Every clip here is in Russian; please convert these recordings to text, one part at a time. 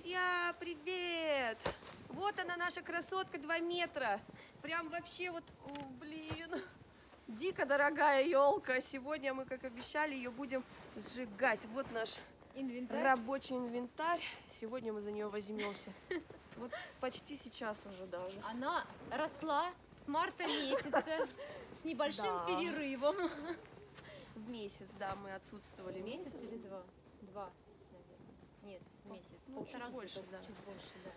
Друзья, привет! Вот она, наша красотка 2 метра. Прям вообще вот, блин, дико дорогая елка. Сегодня мы, как обещали, ее будем сжигать. Вот наш инвентарь. Рабочий инвентарь. Сегодня мы за нее возьмемся. Вот почти сейчас уже даже. Она росла с марта месяца, с небольшим перерывом. В месяц, да, мы отсутствовали. Месяц или два? Два, наверное. Нет, месяц. Ну, полтора, чуть больше, да. Чуть больше, да.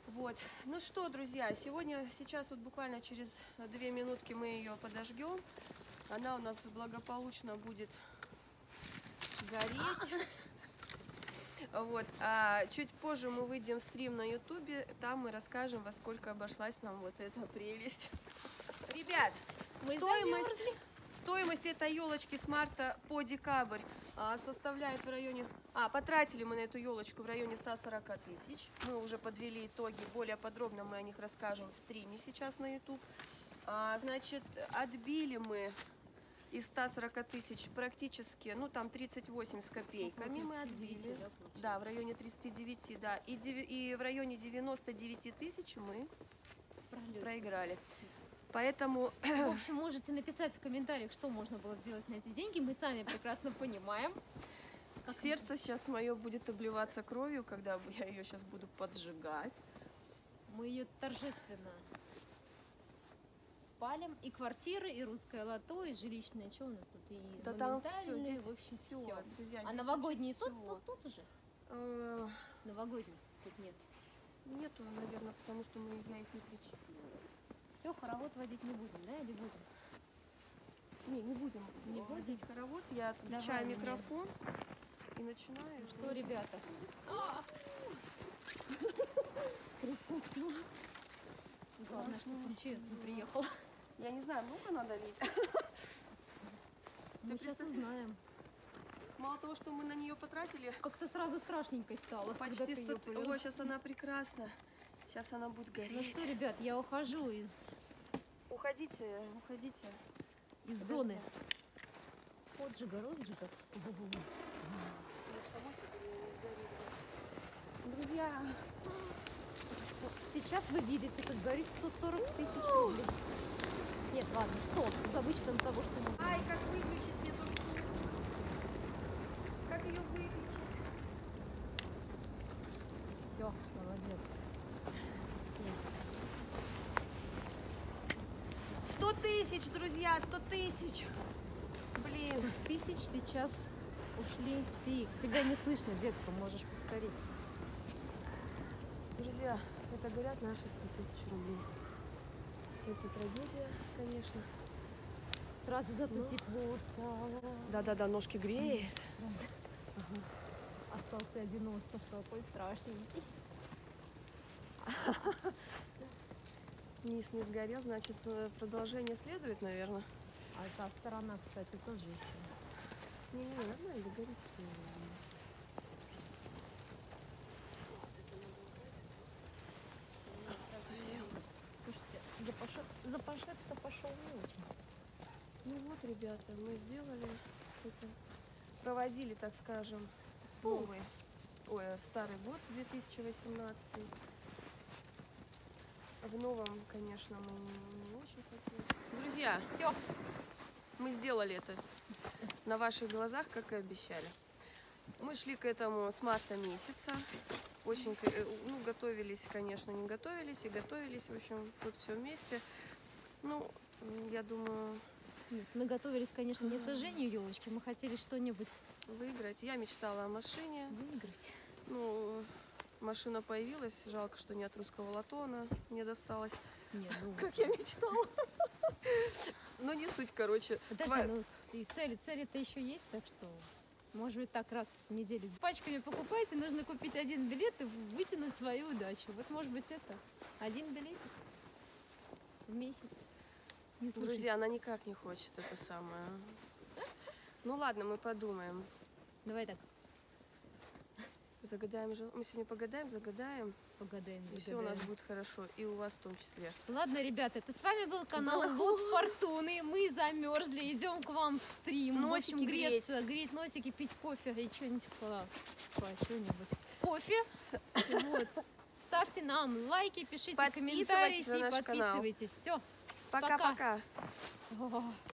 Вот. Ну что, друзья, сейчас вот буквально через 2 минутки мы ее подожгем. Она у нас благополучно будет гореть. Вот. А чуть позже мы выйдем в стрим на ютубе, там мы расскажем, во сколько обошлась нам вот эта прелесть. Ребят, стоимость этой елочки с марта по декабрь составляет в районе... потратили мы на эту елочку в районе 140 тысяч. Мы уже подвели итоги, более подробно мы о них расскажем в стриме сейчас на YouTube. Значит, отбили мы из 140 тысяч практически, ну там 38 с копейками мы отбили. Да, в районе 39, да. И в районе 99 тысяч мы проиграли. Поэтому... В общем, можете написать в комментариях, что можно было сделать на эти деньги. Мы сами прекрасно понимаем. Сердце сейчас мое будет обливаться кровью, когда я ее сейчас буду поджигать. Мы ее торжественно спалим. И квартиры, и русское лото, и жилищное. Что у нас тут? И да там все, здесь в общем, все. Друзья, а новогодние тут уже? Новогодних тут нет. Нету, наверное, потому что я их не причепила. Все, хоровод водить не будем, да, или будем? Не будем. Не водить хоровод. Я отключаю микрофон и начинаю. Ну что, ребята? Красота. Главное, чтобы он честно приехал. Я не знаю, много надо лить. Мы сейчас узнаем. Мало того, что мы на нее потратили, как-то сразу страшненькой стало. Почти 100... О, сейчас она прекрасна. Сейчас она будет гореть. Ну что, ребят, я ухожу из... Уходите. Из зоны. Отжига. Друзья, сейчас вы видите, как горит 140 тысяч рублей. Нет, ладно, 100, за вычетом того, что мы... Ай, как выключить эту штуку? Как ее выключить? Все, молодец. Есть. 100 тысяч, друзья, 100 тысяч. Блин. 100 тысяч сейчас ушли. Тебя не слышно, детка, можешь повторить. Друзья, это горят наши 100 тысяч рублей. Это трагедия, конечно. Сразу зато тепло стало. Да, ножки греет. Ага. Остался один остров, такой страшненький. Низ не сгорел, значит, продолжение следует, наверное. А та сторона, кстати, тоже еще. Не, нормально, горит. Слушайте, запашец-то пошел не очень. Ну вот, ребята, мы сделали это. Проводили, так скажем, старый год 2018. В новом, конечно, мы не очень хотели. Друзья, все, мы сделали это на ваших глазах, как и обещали. Мы шли к этому с марта месяца. Очень, готовились, конечно, не готовились и готовились. В общем, тут все вместе. Ну, я думаю... Нет, мы готовились, конечно, не к сожжению елочки. Мы хотели что-нибудь выиграть. Я мечтала о машине. Выиграть. Ну, машина появилась. Жалко, что не от русского лото она мне досталась. Нет, как я мечтала. Ну, не суть, короче. Подожди, и цели-то еще есть, так что... Может быть, так раз в неделю пачками покупаете, нужно купить один билет и выйти на свою удачу. Вот, может быть, это один билетик в месяц. Друзья, она никак не хочет это самое. Ну ладно, мы подумаем. Давай так. Загадаем же. Мы сегодня погадаем, загадаем. И все у нас будет хорошо. И у вас в том числе. Ладно, ребята, это с вами был канал Лот Фортуны. Мы замерзли, идем к вам в стрим. Носики греть носики, пить кофе и что-нибудь. Кофе. Вот. Ставьте нам лайки, пишите Подписывайтесь комментарии на и наш канал. подписывайтесь. Все. Пока-пока.